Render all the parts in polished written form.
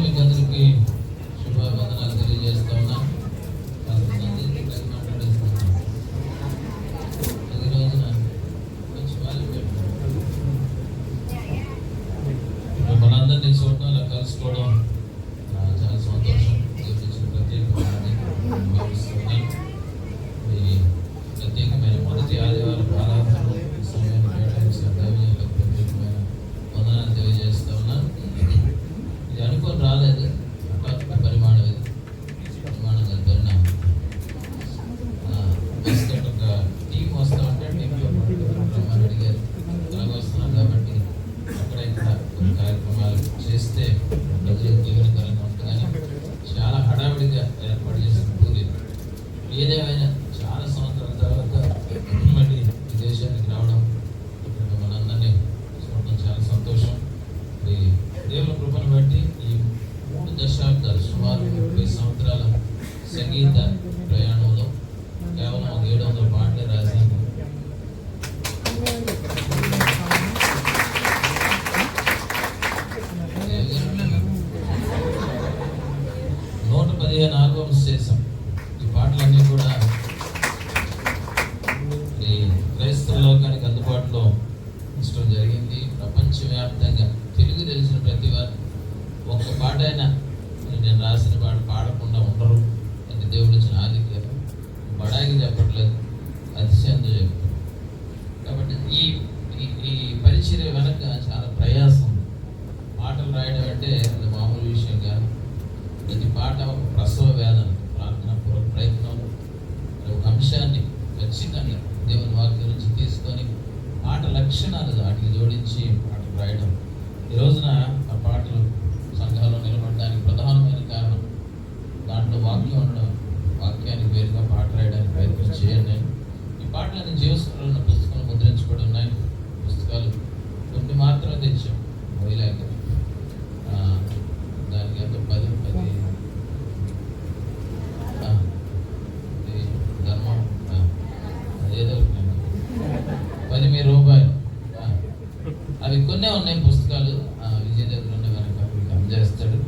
మీకు అందరికీ శుభాభివందనాలు తెలియజేస్తా ఉన్నాను. ఈ రోజున కొంచెం మనందరినీ చూడటం, ఇలా కలుసుకోవడం చాలా సంతోషం. ప్రత్యేకమైన మొదటి ఆదివారం ఆరాధనలో సమయాన్ని కేటాయించిన దైవజనులకు ప్రత్యేకమైన వందనాలు తెలియజేస్తా ఉన్నాను. ఇది అనుకొని రాలేదు, పరిమాణం ఇది పరిమాణంగా పరిణామం. ఒక టీం వస్తా ఉంటే టీంలో రమ్మని అడిగారు. అలాగే వస్తున్నాం కాబట్టి అక్కడ ఇక్కడ కొన్ని కార్యక్రమాలు చేస్తే ప్రజలకు దీవెనకరంగా ఉంటుందని చాలా హడావిడిగా ఏర్పాటు చేసిన పూరి. ఏదేమైనా చాలా సంవత్సరాల తర్వాత మళ్ళీ ఈ దేశానికి రావడం, మనందరినీ చూడడం చాలా సంతోషం. దేవుని కృపను బట్టి ఈ 3 దశాబ్దాలు సుమారు 30 సంవత్సరాల సంగీత ప్రయాణంలో కేవలం 700 పాటలే రాశాను. 115 ఆల్బమ్స్ చేశాం. ఈ పాటలన్నీ కూడా ఈ క్రైస్తవ లోకానికి అందుబాటులో ఉంచడం జరిగింది. ప్రపంచవ్యాప్తంగా తెలుగు తెలిసిన ప్రతి వారు ఒక్క పాట అయినా నేను రాసిన పాట పాడకుండా ఉండరు. అది దేవుడు ఇచ్చిన ఆధిక్యత. బడాయికి చెప్పట్లేదు, అతిశయంతో చెప్తారు. కాబట్టి ఈ ఈ పరిచర్య వెనక చాలా ప్రయాసం. పాటలు రాయడం అంటే అది మామూలు విషయం కాదు. ప్రతి పాట ఒక ప్రసవ వేదన, ప్రార్థన పూర్వక ప్రయత్నం, ఒక అంశాన్ని ఖచ్చితంగా దేవుని వాక్యం నుంచి తీసుకొని పాట లక్షణాలు వాటికి జోడించి పాటలు రాయడం. ఈ రోజున ఆ పాటలు సంఘాల్లో నిలబడడానికి ప్రధానమైన కారణం దాంట్లో వాక్యం ఉండడం. వాక్యానికి వేరుగా పాట రాయడానికి ప్రయత్నం చేయండి. ఈ పాటలన్నీ జీవస్వరంలో ఉన్న పుస్తకాలు ముద్రించబడి ఉన్నాయి. పుస్తకాలు కొన్ని మాత్రమే తెచ్చాం, పోయలేక దానికి ఎంతో 10 ధర్మం అదేదో 10 రూపాయలు. అవి కొన్నే ఉన్నాయి పుస్తకాలు. విజయ దగ్గర ఉన్న వెనక అందజేస్తాడు.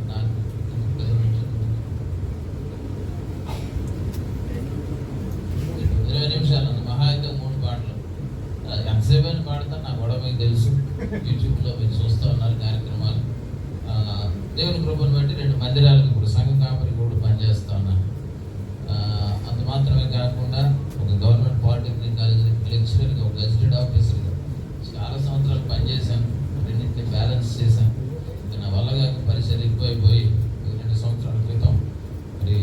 నాకు 20 నిమిషాలు మహా అయితే 3 పాటలు. ఎంతసేపు అయినా పాడతాను, నా గొడవ మీకు తెలుసు. యూట్యూబ్లో మీరు చూస్తూ ఉన్నారు కార్యక్రమాలు. దేవుని కృపను బట్టి 2 మందిరాలకు ఇప్పుడు సంఘ కాపరి కూడా పనిచేస్తా ఉన్నాను. అంత మాత్రమే కాకుండా ఒక గవర్నమెంట్ పాలిటెక్నిక్ కాలేజ్ లెక్చరర్గా, ఒక గెజిటెడ్ ఆఫీసర్గా చాలా సంవత్సరాలు పనిచేశాను. రెండింటిని బ్యాలెన్స్ చేశాను. నా వల్లగా పరిచయం ఎక్కువైపోయి 2 సంవత్సరాల క్రితం మరి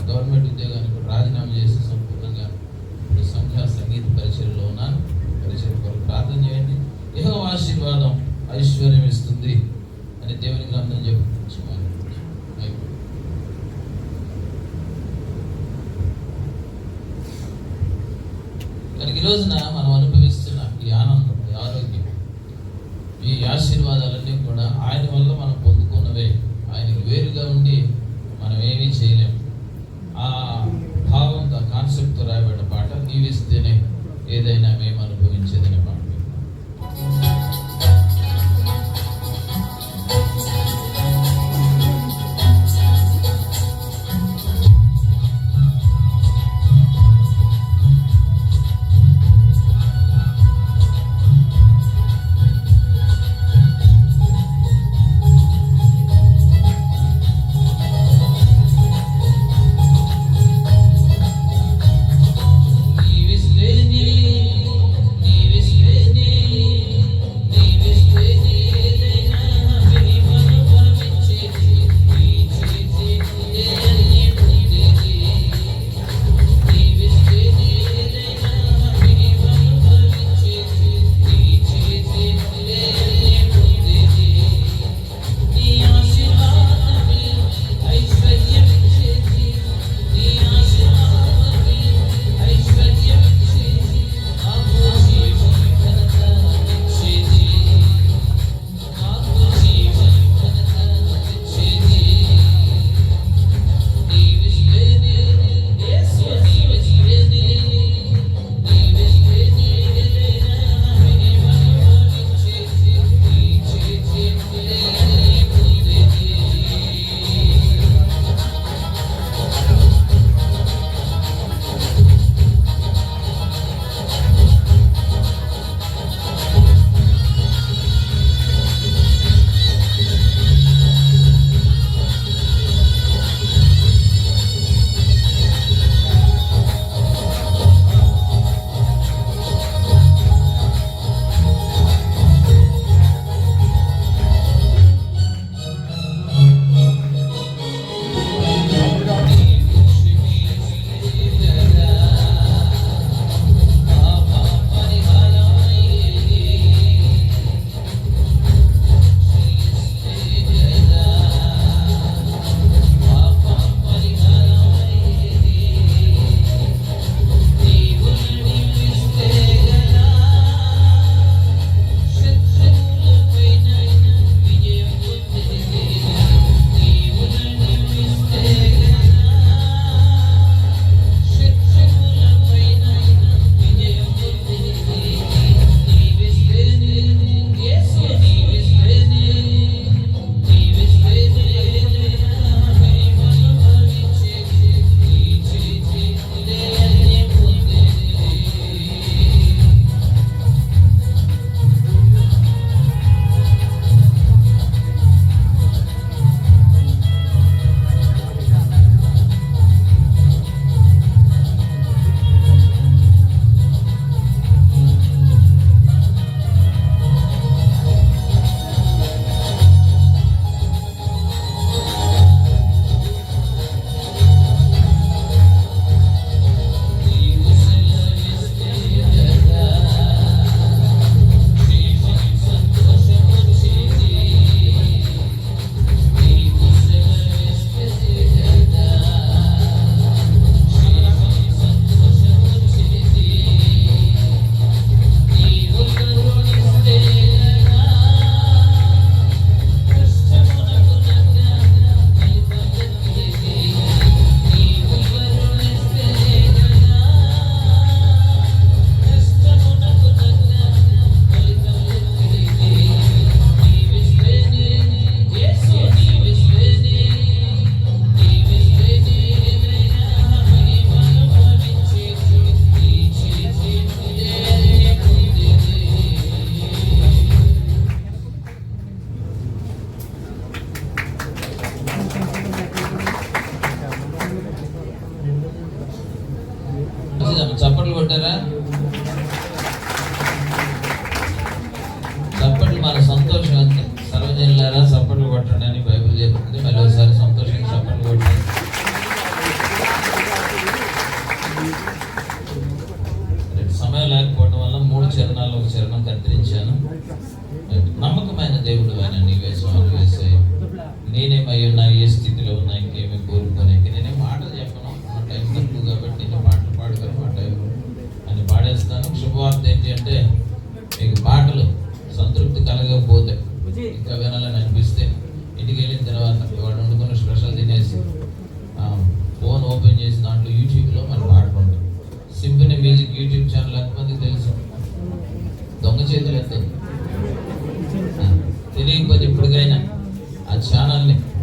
గవర్నమెంట్ ఉద్యోగానికి కూడా రాజీనామా చేసి సంపూర్ణంగా ఇప్పుడు సంగీత పరిచయలో ఉన్నాను. పరిచయం కొరకు ప్రార్థన చేయండి. యెహోవా ఆశీర్వాదం ఐశ్వర్యం ఇస్తుంది అని దేవుని గ్రంథం చెప్పు. కనుక ఈ రోజున మనం అనుభవిస్తున్న ఈ ఆనందం, ఈ ఆరోగ్యం, ఈ ఆశీర్వాదాలన్నీ కూడా ఆయన వల్ల మనం పొందుకున్నవే. ఆయనకి వేరుగా ఉండి మనం ఏమీ చేయలేము. ఆ భావంతో, కాన్సెప్ట్తో రాయబడిన పాట నీవిస్తేనే ఏదైనా మేము అనుభవించేదనే పాట.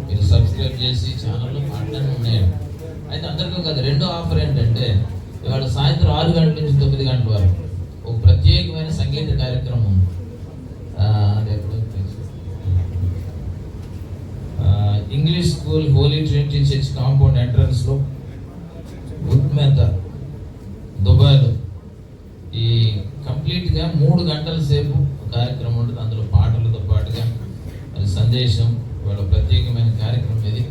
మీరు సబ్స్క్రైబ్ చేసి ఛానల్లో పాటలన్నీ ఉన్నాయండి. అయితే అందరికీ కాదు, రెండో ఆఫర్ ఏంటంటే ఇవాళ సాయంత్రం 6 గంటల నుంచి 9 గంటల వరకు ఒక ప్రత్యేకమైన సంగీత కార్యక్రమం ఉంది. అది ఎప్పుడో English school Holy Trinity Church compound ఎంట్రన్స్లో ఉత్మేత దుబాయ్లో ఈ కంప్లీట్గా 3 గంటల సేపు కార్యక్రమం ఉంటుంది. అందులో పాటలతో పాటుగా మరి సందేశం, వాళ్ళ ప్రత్యేకమైన కార్యక్రమం ఇది.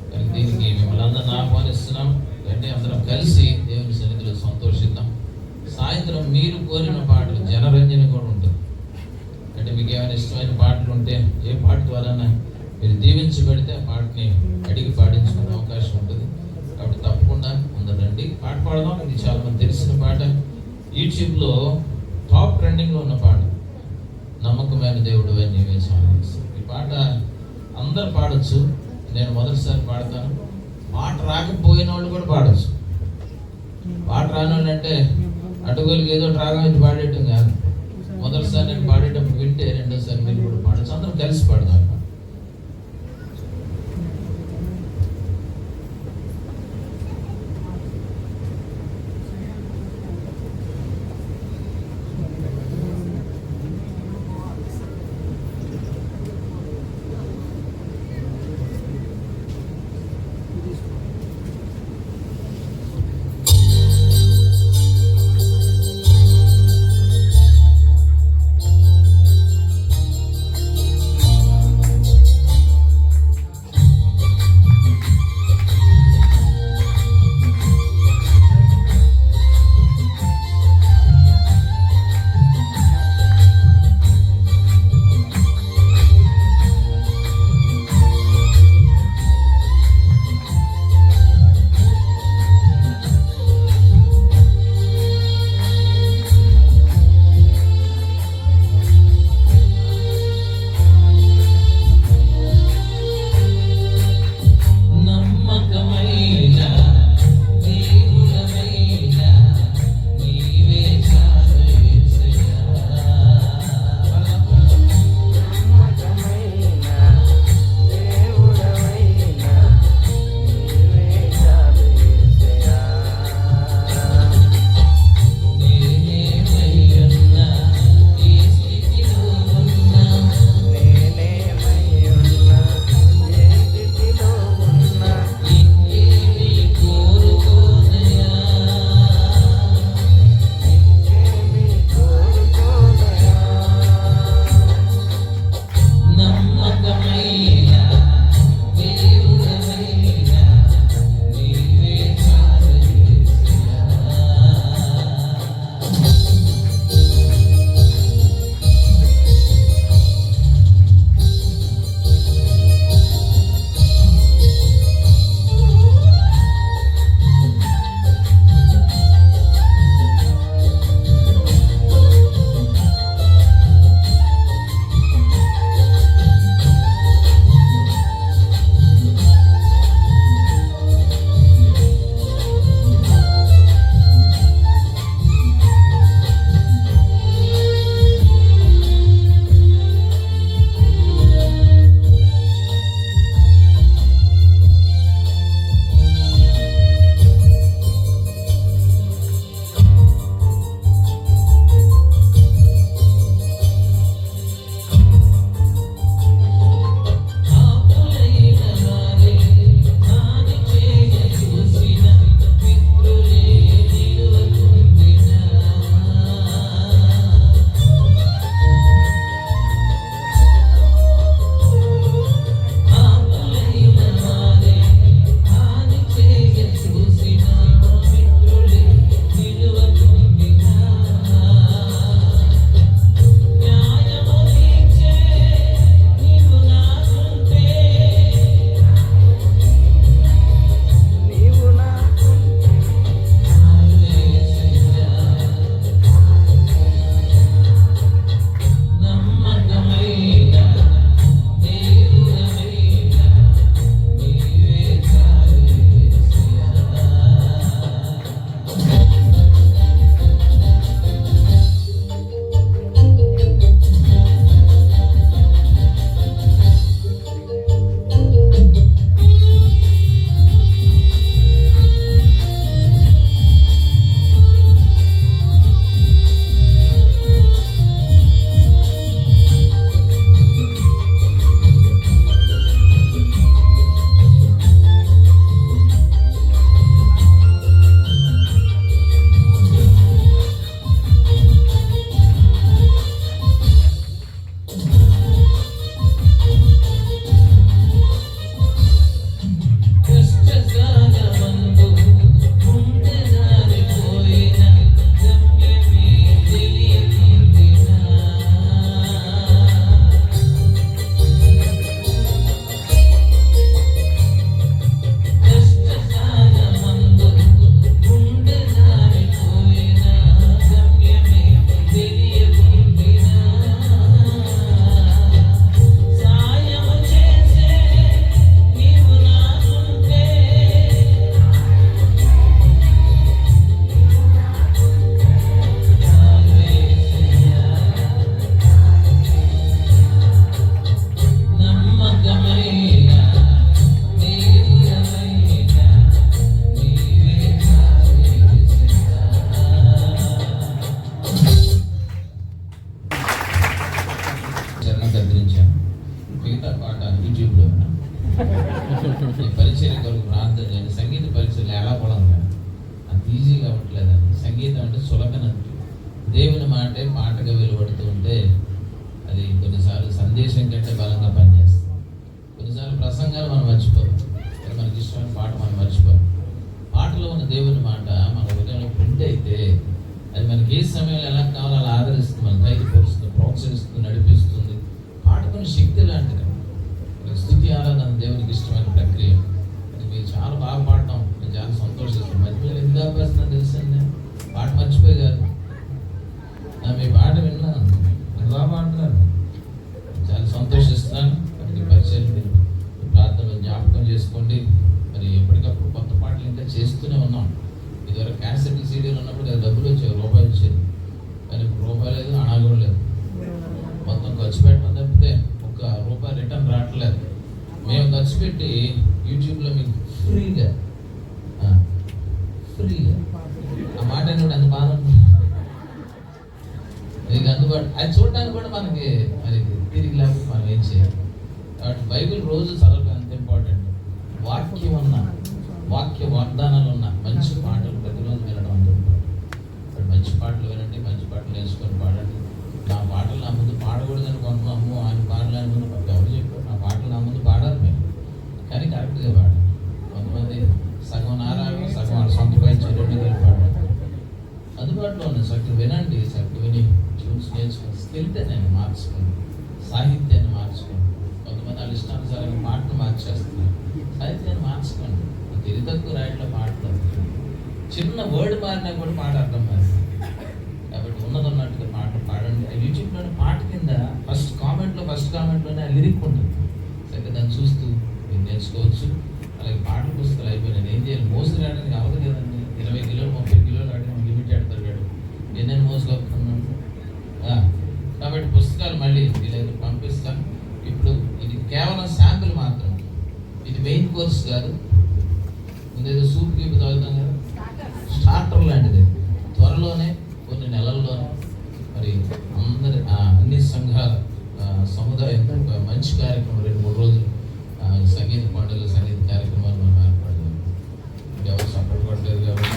కానీ దీనికి మిమ్మల్ని అందరిని ఆహ్వానిస్తున్నాం. అంటే అందరం కలిసి దేవుని సన్నిధిలో సంతోషిద్దాం. సాయంత్రం మీరు కోరిన పాటలు జనరంజన కూడా ఉంటుంది. అంటే మీకు ఏమైనా ఇష్టమైన పాటలు ఉంటే ఏ పాట ద్వారా మీరు దీవించబడితే ఆ పాటని అడిగి పాడించుకునే అవకాశం ఉంటుంది. కాబట్టి తప్పకుండా అందరు రండి, పాట పాడదాం. ఇది చాలా మంది తెలిసిన పాట, యూట్యూబ్లో టాప్ ట్రెండింగ్లో ఉన్న పాట, నమ్మకమైన దేవుడు అని నీవే సాంగ్స్. ఈ పాట అందరు పాడొచ్చు. నేను మొదటిసారి పాడతాను. పాట రాకపోయిన వాళ్ళు కూడా పాడచ్చు. పాట రాని వాళ్ళు అంటే అటుగోలికి ఏదో రాగం అయితే పాడేయటం కాదు. మొదటిసారి నేను పాడేటప్పుడు వింటే రెండోసారి మీరు కూడా పాడచ్చు. అందరం కలిసి పాడదాం. ఈ పరిచయం కొరకు ప్రార్థన చేయండి. సంగీత పరిచయం ఎలా పొలంగా అంత ఈజీగా అవ్వట్లేదండి. సంగీతం అంటే చులకనంటు దేవుని మాటే పాటగా వెలువడుతూ ఉంటే అది కొన్నిసార్లు సందేశం కంటే బలంగా పనిచేస్తుంది. కొన్నిసార్లు ప్రసంగాలు మనం మర్చిపోతాం, మనకి ఇష్టమైన పాట మనం మర్చిపోతాం. పాటలో ఉన్న దేవుని మాట మన హృదయంలో ప్రింట్ అయితే అది మనకి ఏ సమయంలో ఎలా కావాలో అలా ఆదరిస్తుంది, మన ధైర్యపరుస్తుంది, ప్రోత్సహిస్తుంది, నడిపిస్తుంది. పాట కొన్ని శక్తి లాంటిది. స్తుతి ఆరాధన దేవునికి ఇష్టమైన ప్రక్రియ. అది మీరు చాలా బాగా పాడటం నేను చాలా సంతోషిస్తాను. మధ్యలో ఎందుకు ఆపేస్తున్నా తెలుసండి, పాట మర్చిపోయి కాదు, మీ పాట విన్నాను, బాగా పాడుతున్నారు, చాలా సంతోషిస్తున్నాను. అది పరిచయం మీరు ప్రార్థనలో జ్ఞాపకం చేసుకోండి. మరి ఎప్పటికప్పుడు కొత్త పాటలు ఇంకా చేస్తూనే ఉన్నాం. ఇదివరకు క్యాసెట్ సీడీలు ఉన్నప్పుడు అది డబ్బులు వచ్చేవి, రూపాయలు వచ్చేది. కానీ ఇప్పుడు రూపాయలు లేదు, అనా కూడా లేదు. మొత్తం ఖర్చు పెట్టడం తప్పితే ఒక్క రూపాయి రిటర్న్ రావట్లేదు. మేము ఖర్చు పెట్టి యూట్యూబ్లో మీకు ఫ్రీగా ఆ మాట కూడా అంత బాగా మీకు అందుబాటు. అది చూడడానికి కూడా మనకి మరి తిరిగి లేకపోతే మనం ఏం చేయాలి. కాబట్టి బైబిల్ రోజు చదవడం అంత ఇంపార్టెంట్. వాక్యం ఉన్న వాక్య వాగ్దానాలు ఉన్న మంచి పాటలు ప్రతిరోజు వినడం అంత ఇంపార్టెంట్. మంచి పాటలు వినండి, మంచి పాటలు నేర్చుకొని పాడండి. నా పాటలు నా ముందు పాడకూడదని కొంటున్నాం. అమ్మో ఆయన పాటలు ఆయన ముందు ఎవరు చెప్పారు? నా పాటలు నా ముందు పాడాలి మేము, కానీ కరెక్ట్గా పాడాలి. కొంతమంది సగం నారాయణ సగం వాళ్ళ సొంత పైన రెండు కలిపి పాడాలి. అందుబాటులో ఉంది. చక్కగా వినండి, చక్కగా విని ట్యూన్స్ నేర్చుకుని స్కిల్తేనే మార్చుకోండి, సాహిత్యాన్ని మార్చుకోండి. కొంతమంది వాళ్ళ ఇష్టానుసారంగా పాటను మార్చేస్తున్నారు. సాహిత్యాన్ని మార్చుకోండి. తిరిగి తక్కువ రాయట్లో పాటలు చిన్న వర్డ్ మారినా కూడా పాట అర్థం కాదు. కాబట్టి ఉన్నదన్నట్టుగా పాట పాడండి. యూట్యూబ్లోని పాట కింద ఫస్ట్ కామెంట్లోనే ఆ లిరిక్ ఉంటుంది. సరే దాన్ని చూస్తూ మీరు నేర్చుకోవచ్చు. అలాగే పాటల పుస్తకాలు అయిపోయినాయి. ఏం చేయాలి? మోసుకు రావడానికి అవదు కదండి. 20 కిలోలు 30 కిలోలు ఆడిన లిమిటెడ్ తరగాడు నేను మోసుకొస్తున్నాను. కాబట్టి పుస్తకాలు మళ్ళీ వీళ్ళకి పంపిస్తాను. ఇప్పుడు ఇది కేవలం శాంపుల్ మాత్రం, ఇది మెయిన్ కోర్స్ కాదు. ముందేదో సూప్ గీపు తాగుతాం కదా, స్టార్టర్ లాంటిది. త్వరలోనే కొన్ని నెలల్లోనే మరి అందరి అన్ని సంఘాల సముదాయం ఒక మంచి కార్యక్రమం 2-3 రోజులు సంగీత పాటలు, సంగీత కార్యక్రమాలు మనం ఏర్పడలేదు. ఎవరు సపోర్ట్ పడలేదు కాబట్టి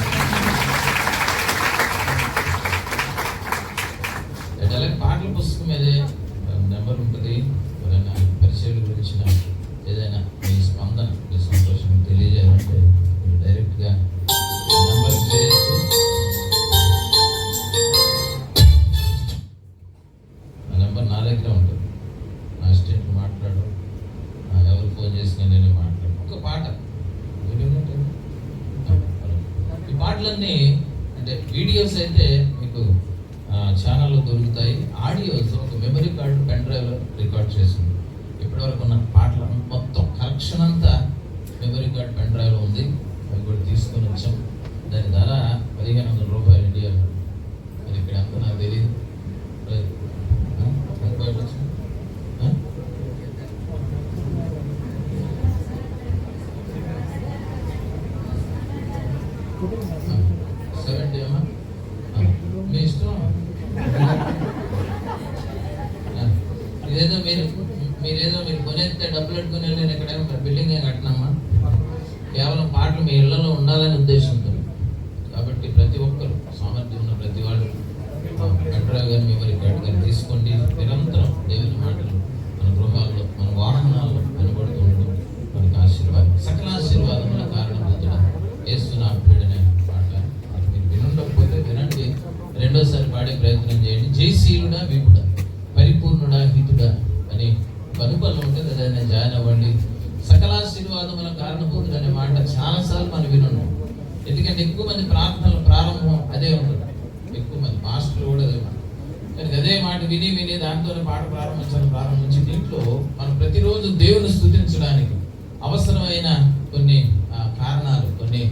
అలాగే పాటల పుస్తకం మీదే నెంబర్ ఉంటుంది. ఎవరైనా పరిచయాల గురించిన ఏదైనా మీ స్పందన, మీ సంతోషం తెలియజేయాలంటే మీరు డైరెక్ట్గా నెంబర్ చేస్తూ ఆ నెంబర్ నా దగ్గర ఉంటుంది. నా అసిస్టెంట్ మాట్లాడు, ఎవరు ఫోన్ చేసినా నేను మాట్లాడు. ఒక పాట ఈ పాటలన్నీ అంటే వీడియోస్ అయితే మీకు ఛానల్లో దొరుకుతాయి. ఆడియోస్ ఒక మెమరీ కార్డు పెన్ డ్రైవ్లో రికార్డ్ చేసింది. ఇప్పటివరకు ఉన్న పాటల మొత్తం కలెక్షన్ అంతా మెమరీ కార్డ్ పెన్ డ్రైవ్లో ఉంది. అవి కూడా తీసుకొని వచ్చాం. దాని ధర 1500 రూపాయలు ఇండియాలో. మరి ఇక్కడ అంతా నాకు తెలియదు. మీ ఇష్టం. మీరు కొనేస్తే డబ్బులు పెట్టుకుని నేను ఎక్కడైనా బిల్డింగ్ ఏం కట్టినమ్మా. కేవలం పాటలు మీ ఇళ్లలో ఉండాలని ఉద్దేశంతో. కాబట్టి ప్రతి ఒక్కరు సామర్థ్యం ఉన్న ప్రతి వాళ్ళు పెన్డ్రైవ్ కానీ మెమరీ కార్డు కానీ తీసుకోండి. నిరంతరం దేవుని మాటలు మన గృహాల్లో, మన వాహనాల్లో వినబడుతూ ఉండడం మనకి ఆశీర్వాదం. సకల ఆశీర్వాదముల కారణభూతుడా యేసు నా ప్రియుడనే పాట మీరు వినుండకపోతే వినండి. రెండోసారి పాడే ప్రయత్నం చేయండి. జయశీలుడా, విపుడా, పరిపూర్ణుడా, హితుడా అని కనుపల్లో ఉంటుంది. అదే జాయిన్ అవ్వండి. సకలాశీర్వాదముల కారణభూతుడు అనే మాట చాలాసార్లు మనం వినున్నాం. ఎందుకంటే ఎక్కువ మంది ప్రార్థనల ప్రారంభం అదే ఉంటుంది. ఎక్కువ మంది మాస్టర్లు కూడా అదే మాట. కానీ అదే మాట విని దాంతోనే పాట ప్రారంభించి దీంట్లో మనం ప్రతిరోజు దేవుని స్తుతించడానికి అవసరమైన కొన్ని కారణాలు, కొన్ని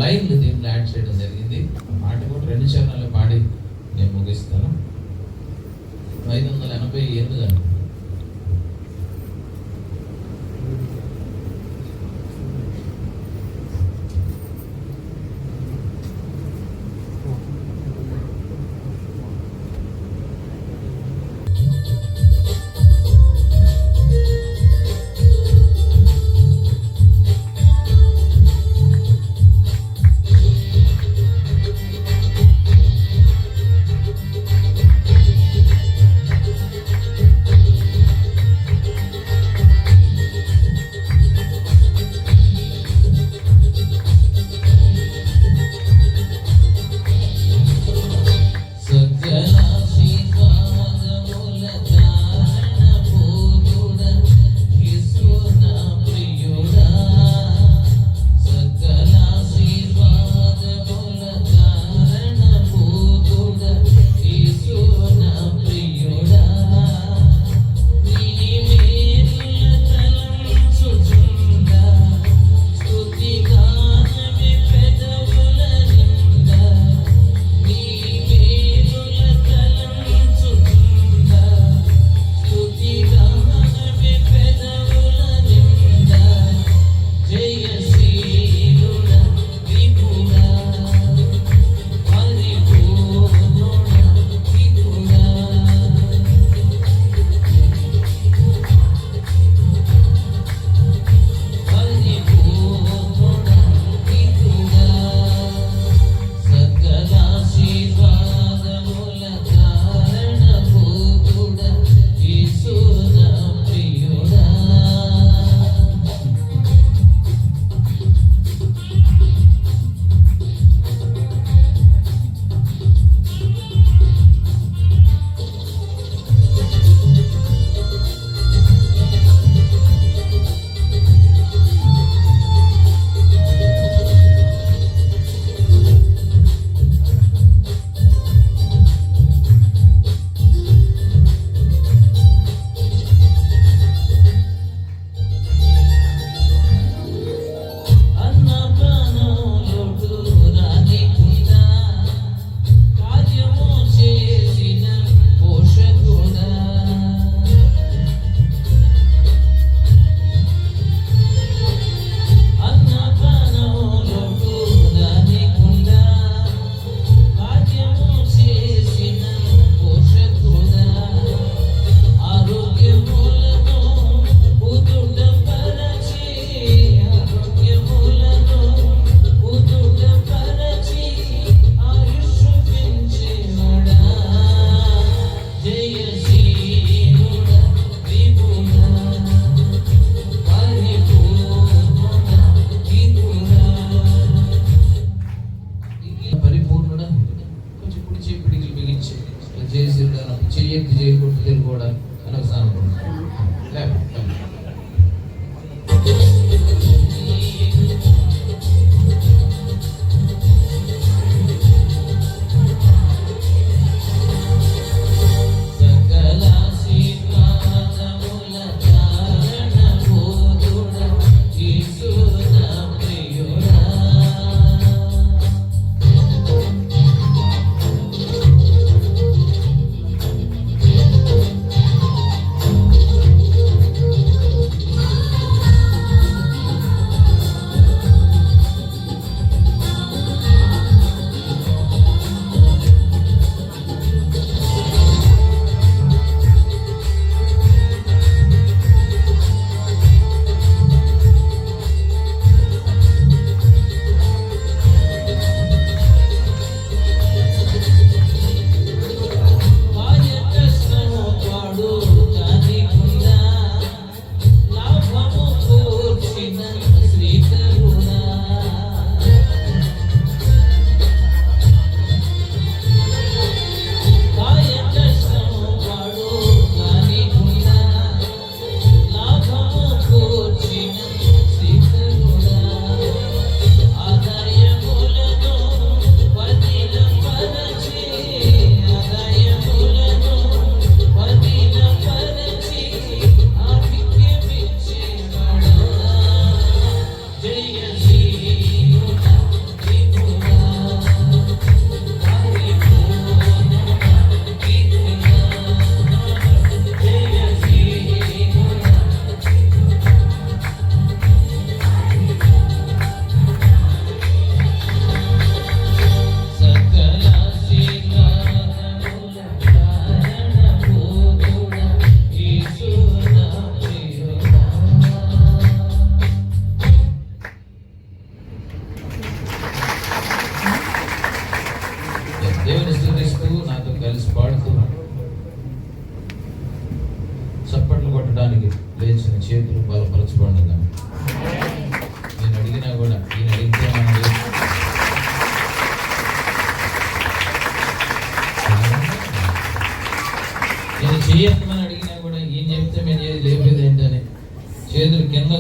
లైన్లు దీంట్లో యాడ్ చేయడం జరిగింది. పాట కూడా 2 చరణాలు పాడి నేను ముగిస్తాను. 588 అండి.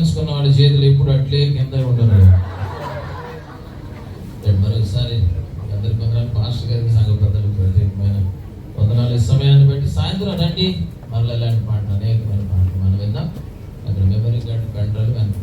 పంచుకున్న వాళ్ళ చేతులు ఎప్పుడు అట్లే కింద ఉండరు. మరొకసారి అందరి వందనాలు. పాస్టర్ గారికి, సంఘ పెద్దలకు ప్రత్యేకమైన వందనాలు. ఈ సమయాన్ని బట్టి సాయంత్రం రండి, మళ్ళీ ఇలాంటి పాటలు, అనేకమైన పాటలు మనం విందాం. అక్కడ మెమరీ కార్డు పెండ్రాలు వెనక్కి